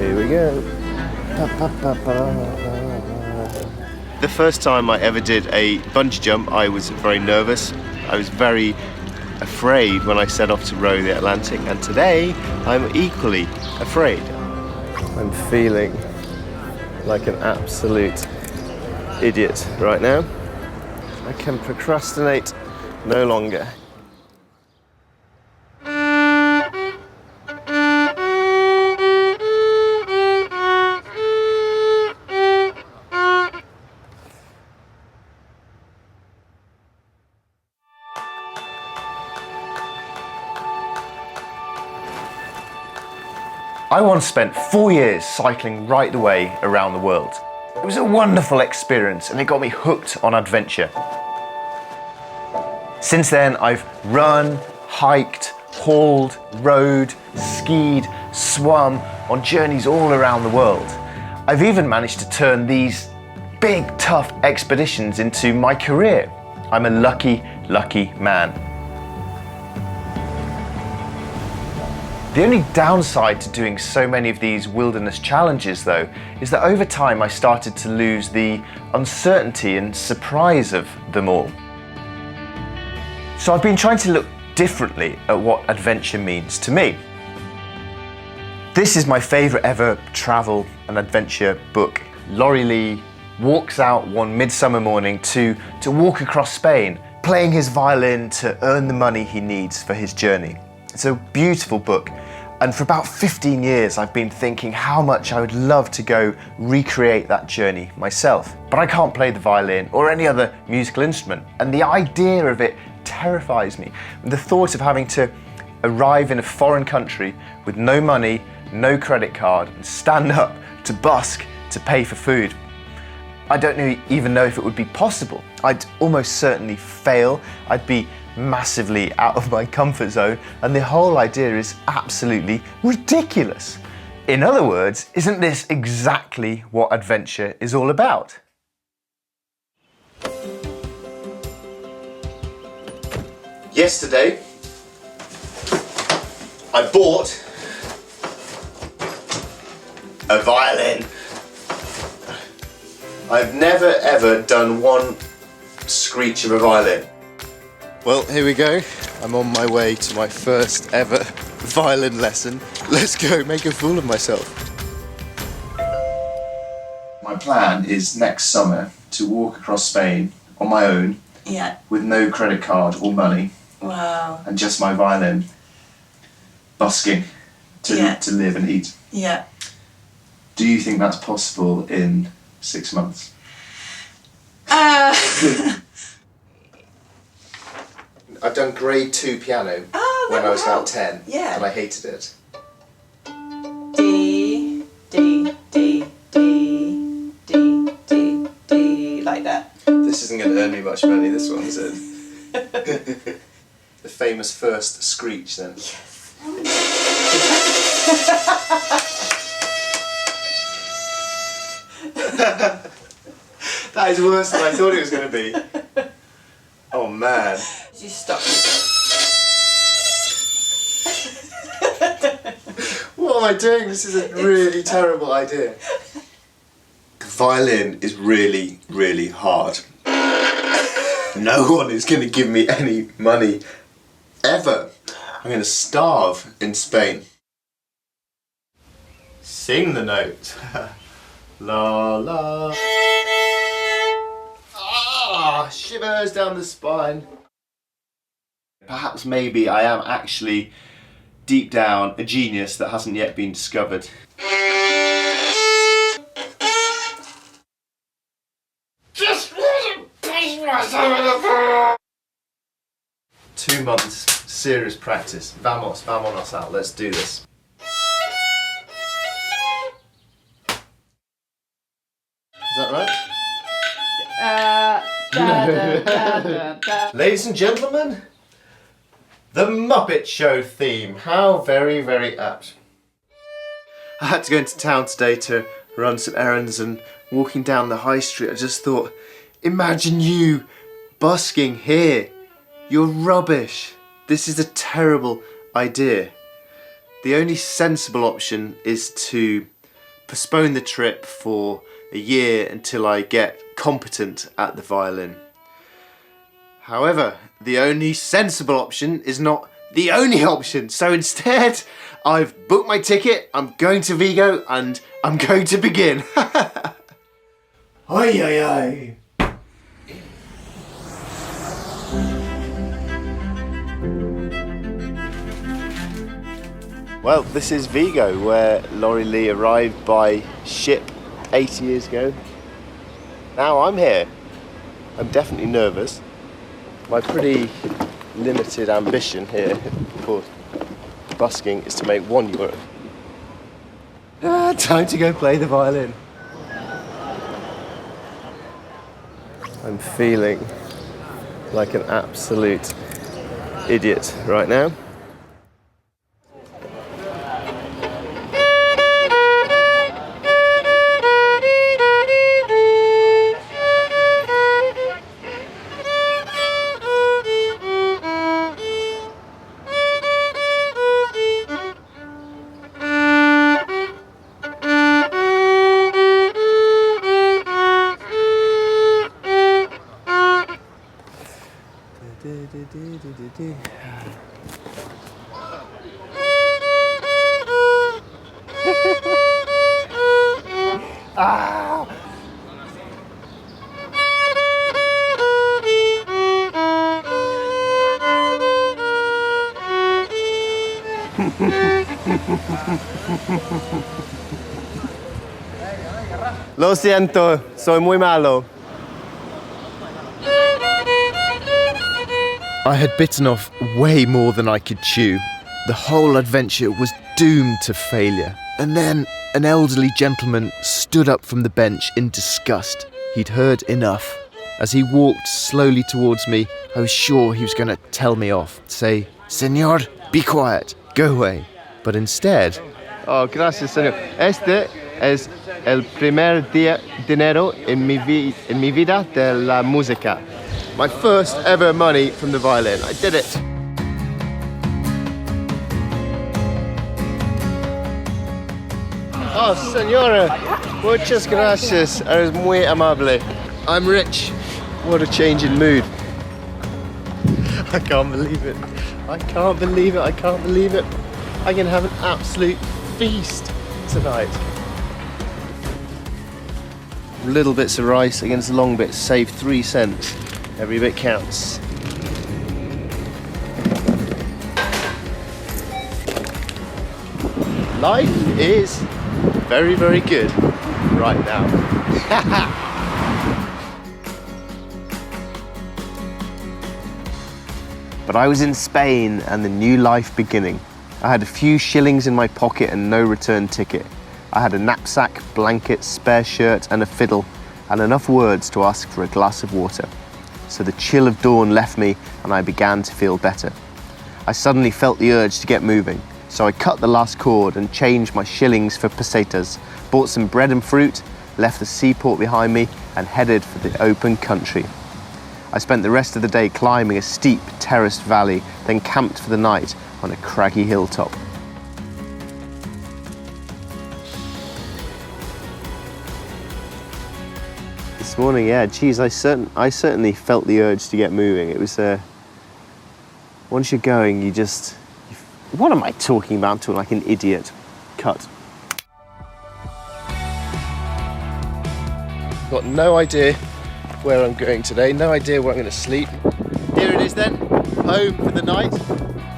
Here we go. The first time I ever did a bungee jump, I was very nervous. I was very afraid when I set off to row the Atlantic, and today I'm equally afraid. I'm feeling like an absolute idiot right now. I can procrastinate no longer. I once spent 4 years cycling right the way around the world. It was a wonderful experience and it got me hooked on adventure. Since then, I've run, hiked, hauled, rowed, skied, swum on journeys all around the world. I've even managed to turn these big, tough expeditions into my career. I'm a lucky, lucky man. The only downside to doing so many of these wilderness challenges, though, is that over time I started to lose the uncertainty and surprise of them all. So I've been trying to look differently at what adventure means to me. This is my favourite ever travel and adventure book. Laurie Lee walks out one midsummer morning to walk across Spain, playing his violin to earn the money he needs for his journey. It's a beautiful book, and for about 15 years I've been thinking how much I would love to go recreate that journey myself. But I can't play the violin or any other musical instrument, and the idea of it terrifies me. The thought of having to arrive in a foreign country with no money, no credit card, and stand up to busk to pay for food. I don't even know if it would be possible. I'd almost certainly fail. I'd be massively out of my comfort zone, and the whole idea is absolutely ridiculous. In other words, isn't this exactly what adventure is all about? Yesterday, I bought a violin. I've never ever done one screech of a violin. Well, here we go. I'm on my way to my first ever violin lesson. Let's go make a fool of myself. My plan is next summer to walk across Spain on my own, with no credit card or money. Wow. And just my violin, busking to live and eat. Yeah. Do you think that's possible in 6 months? I've done grade 2 piano when I was about 10, and I hated it. D, D, D, D, D, D, D, like that. This isn't going to earn me much money, this one, is it? The famous first screech, then. Yes. That is worse than I thought it was going to be. Oh man. You stop. What am I doing? This is a really terrible idea. Violin is really, really hard. No one is going to give me any money ever. I'm going to starve in Spain. Sing the note. La la. Ah, shivers down the spine. Perhaps maybe I am actually deep down a genius that hasn't yet been discovered. 2 months serious practice. Vamos, vámonos out. Let's do this. Is that right? Ladies and gentlemen, the Muppet Show theme. How very, very apt. I had to go into town today to run some errands, and walking down the high street I just thought, imagine you busking here. You're rubbish. This is a terrible idea. The only sensible option is to postpone the trip for a year until I get competent at the violin. However, the only sensible option is not the only option. So instead, I've booked my ticket, I'm going to Vigo, and I'm going to begin. Oi, oi, oi. Well, this is Vigo, where Laurie Lee arrived by ship 80 years ago. Now I'm here. I'm definitely nervous. My pretty limited ambition here for busking is to make €1. Time to go play the violin. I'm feeling like an absolute idiot right now. Ah! Lo siento, soy muy malo. I had bitten off way more than I could chew. The whole adventure was doomed to failure. And then an elderly gentleman stood up from the bench in disgust. He'd heard enough. As he walked slowly towards me, I was sure he was going to tell me off, say, "Señor, be quiet, go away." But instead... Oh, gracias, señor. Este es el primer dinero en mi vida de la música. My first ever money from the violin. I did it. Oh, señora, muchas gracias. Eres muy amable. I'm rich. What a change in mood. I can't believe it. I can't believe it. I can't believe it. I can have an absolute feast tonight. Little bits of rice against long bits save 3 cents. Every bit counts. Life is very, very good right now. But I was in Spain and the new life beginning. I had a few shillings in my pocket and no return ticket. I had a knapsack, blanket, spare shirt and a fiddle, and enough words to ask for a glass of water. So the chill of dawn left me and I began to feel better. I suddenly felt the urge to get moving, so I cut the last cord and changed my shillings for pesetas, bought some bread and fruit, left the seaport behind me and headed for the open country. I spent the rest of the day climbing a steep terraced valley, then camped for the night on a craggy hilltop. This morning, yeah, geez, I certainly felt the urge to get moving. It was, once you're going, what am I talking about? I'm talking like an idiot. Cut. Got no idea where I'm going today, no idea where I'm going to sleep. Here it is then, home for the night.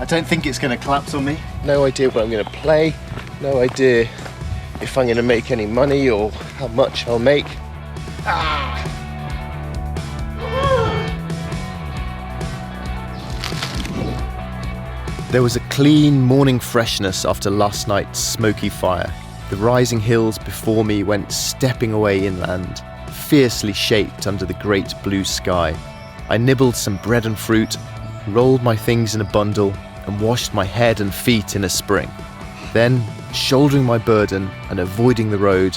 I don't think it's going to collapse on me. No idea what I'm going to play, no idea if I'm going to make any money or how much I'll make. There was a clean morning freshness after last night's smoky fire. The rising hills before me went stepping away inland, fiercely shaped under the great blue sky. I nibbled some bread and fruit, rolled my things in a bundle, and washed my head and feet in a spring. Then, shouldering my burden and avoiding the road,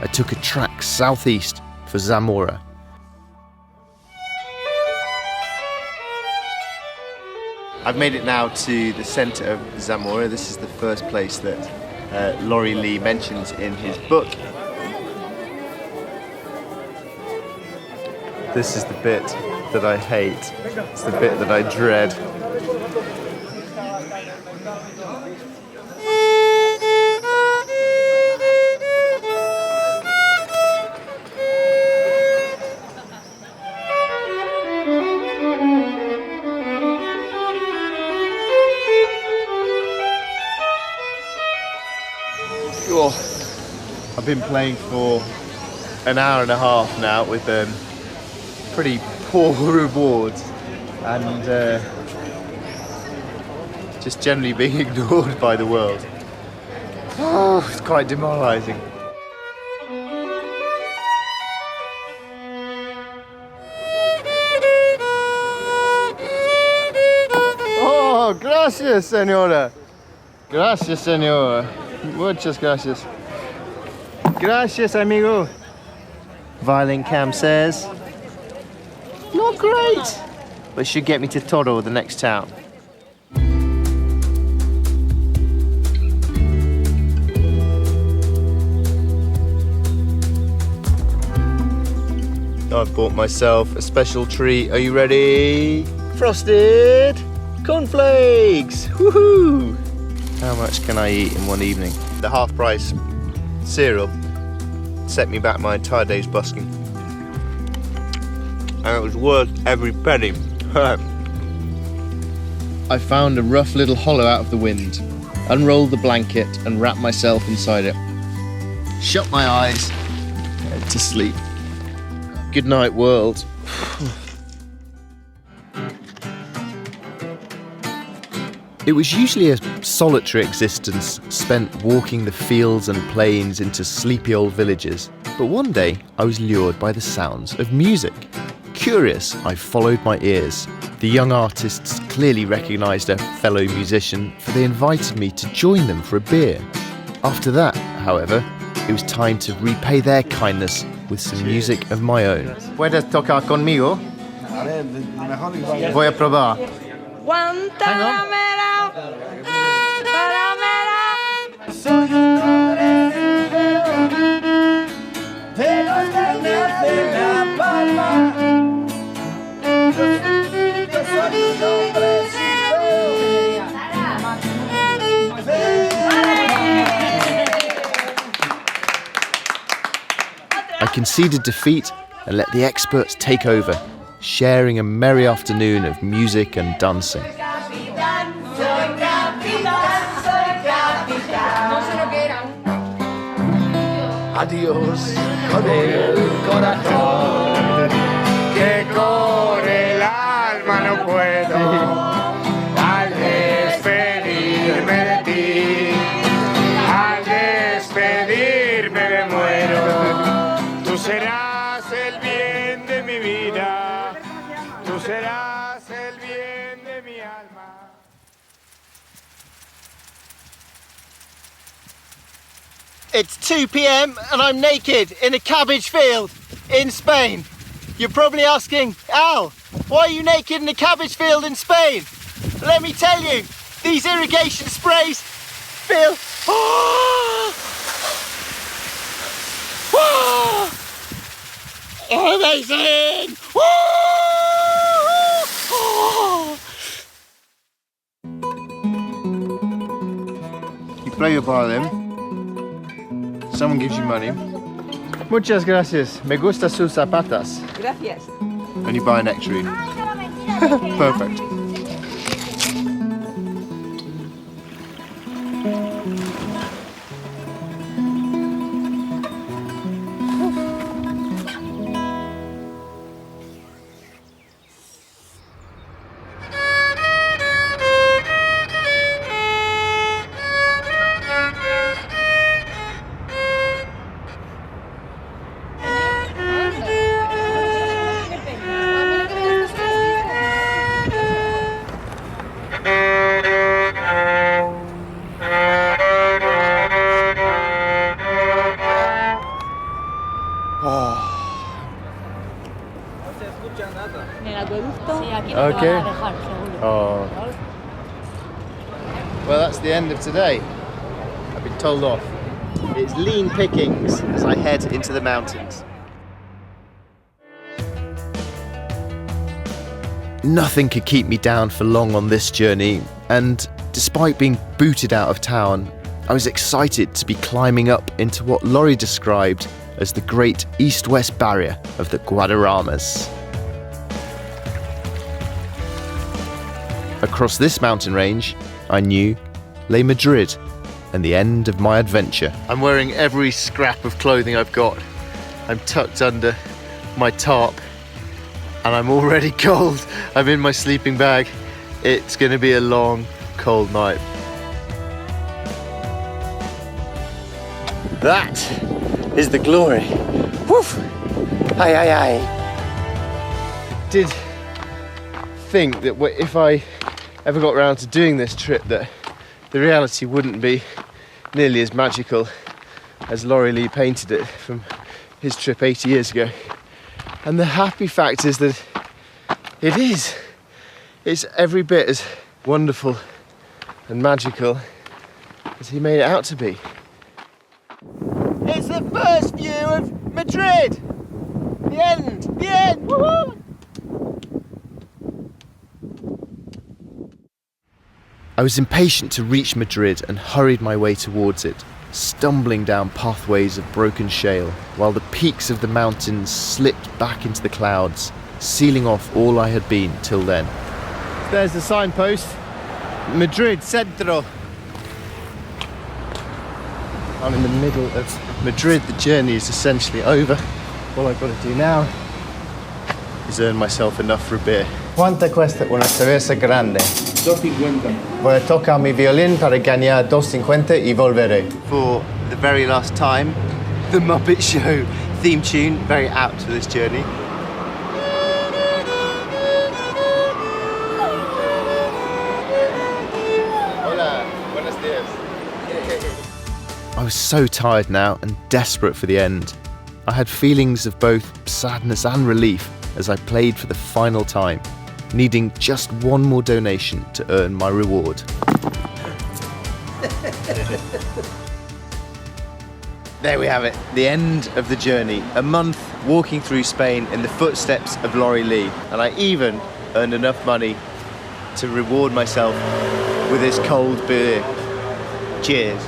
I took a track southeast for Zamora. I've made it now to the centre of Zamora. This is the first place that Laurie Lee mentions in his book. This is the bit that I hate. It's the bit that I dread. I've been playing for an hour and a half now with pretty poor rewards and just generally being ignored by the world. Oh, it's quite demoralising. Oh, gracias, señora. Gracias, señora. Muchas gracias. Gracias, amigo. Violin Cam says, not great, but should get me to Toro, the next town. I've bought myself a special treat. Are you ready? Frosted cornflakes. Woohoo! How much can I eat in one evening? The half price cereal set me back my entire day's busking. And it was worth every penny. I found a rough little hollow out of the wind, unrolled the blanket and wrapped myself inside it. Shut my eyes, head to sleep. Good night, world. It was usually a solitary existence spent walking the fields and plains into sleepy old villages. But one day I was lured by the sounds of music. Curious, I followed my ears. The young artists clearly recognised a fellow musician, for they invited me to join them for a beer. After that, however, it was time to repay their kindness with some music of my own. ¿Puedes tocar conmigo? Voy a probar. I conceded defeat and let the experts take over, sharing a merry afternoon of music and dancing. Adiós con el corazón, que con el alma no puedo, al despedirme de ti, al despedirme me muero. Tú serás el bien de mi vida, tú serás el bien de mi alma. It's 2 p.m. and I'm naked in a cabbage field in Spain. You're probably asking, Al, why are you naked in a cabbage field in Spain? Let me tell you, these irrigation sprays feel... amazing! You play your violin. Someone gives you money. Muchas gracias. Me gusta sus zapatas. Gracias. And you buy a nectarine. Perfect. Okay. Oh. Well, that's the end of today. I've been told off. It's lean pickings as I head into the mountains. Nothing could keep me down for long on this journey, and despite being booted out of town, I was excited to be climbing up into what Laurie described as the great east-west barrier of the Guadaramas. Across this mountain range, I knew, lay Madrid and the end of my adventure. I'm wearing every scrap of clothing I've got. I'm tucked under my tarp and I'm already cold. I'm in my sleeping bag. It's going to be a long, cold night. That is the glory. Woof! Aye, aye, aye. I did think that if I ever got around to doing this trip, that the reality wouldn't be nearly as magical as Laurie Lee painted it from his trip 80 years ago. And the happy fact is that it is. It's every bit as wonderful and magical as he made it out to be. It's the first view of Madrid! The end! The end! Woohoo! I was impatient to reach Madrid and hurried my way towards it, stumbling down pathways of broken shale, while the peaks of the mountains slipped back into the clouds, sealing off all I had been till then. There's the signpost, Madrid Centro. I'm in the middle of Madrid. The journey is essentially over. All I've got to do now is earn myself enough for a beer. ¿Cuánto cuesta una cerveza grande? 2.50. Voy a tocar mi violín para ganar 2.50 y volveré. For the very last time, the Muppet Show theme tune, very apt for this journey. Hola, buenos dias. I was so tired now and desperate for the end. I had feelings of both sadness and relief as I played for the final time, needing just one more donation to earn my reward. There we have it, the end of the journey. A month walking through Spain in the footsteps of Laurie Lee. And I even earned enough money to reward myself with this cold beer. Cheers.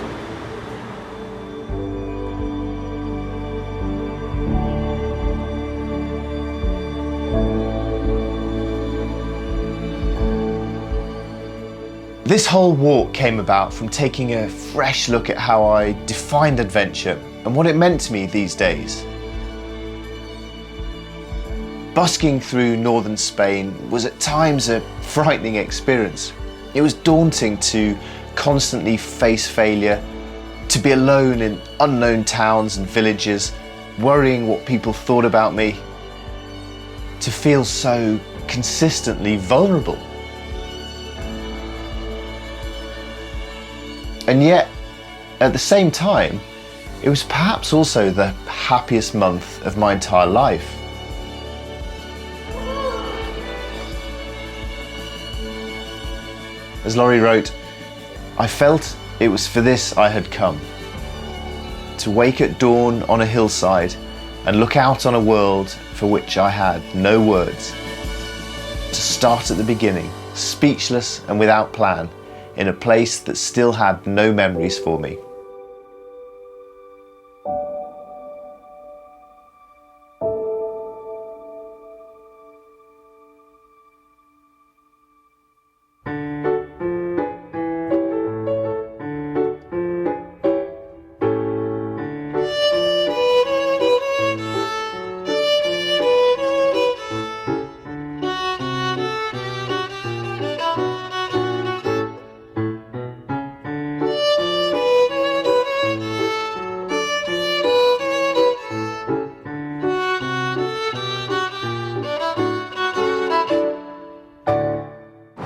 This whole walk came about from taking a fresh look at how I defined adventure and what it meant to me these days. Busking through northern Spain was at times a frightening experience. It was daunting to constantly face failure, to be alone in unknown towns and villages, worrying what people thought about me, to feel so consistently vulnerable. And yet, at the same time, it was perhaps also the happiest month of my entire life. As Laurie wrote, I felt it was for this I had come. To wake at dawn on a hillside and look out on a world for which I had no words. To start at the beginning, speechless and without plan, in a place that still had no memories for me.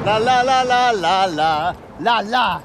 La la la la la la la la.